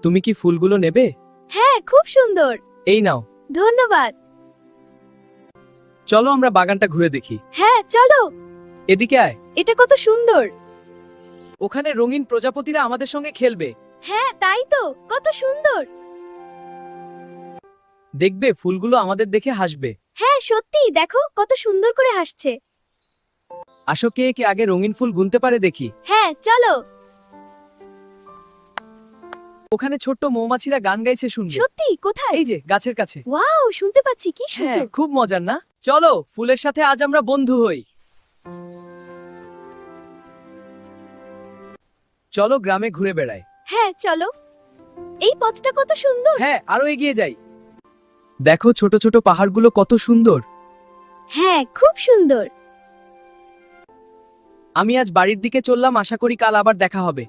তুমি কি ফুলগুলো নেবে? হ্যাঁ, খুব সুন্দর। এই নাও। ধন্যবাদ। চলো আমরা বাগানটা ঘুরে দেখি। হ্যাঁ, চলো। এদিকে আয়। এটা কত সুন্দর। ওখানে রঙিন প্রজাপতিরা আমাদের সঙ্গে খেলবে। হ্যাঁ, তাই তো, কত সুন্দর। দেখবে ফুলগুলো আমাদের দেখে হাসবে। হ্যাঁ, সত্যি, দেখো কত সুন্দর করে হাসছে। আসো, কে কে আগে রঙিন ফুল গুনতে পারে দেখি। হ্যাঁ, চলো। ওখানে ছোট্ট মৌমাছিরা গান গাইছে, শুনবে? সত্যি, কোথায়? এই যে গাছের কাছে। ওয়াও, শুনতে পাচ্ছি, কি হ্যাঁ, সুন্দর। খুব মজার না? চলো ফুলের সাথে আজ আমরা বন্ধু হই। চলো গ্রামে ঘুরে বেড়াই। হ্যাঁ, চলো। এই পথটা কত সুন্দর। হ্যাঁ, আরো এগিয়ে যাই। দেখো ছোট ছোট পাহাড়গুলো কত সুন্দর। হ্যাঁ, খুব সুন্দর। আমি আজ বাড়ির দিকে চললাম, আশা করি কাল আবার দেখা হবে।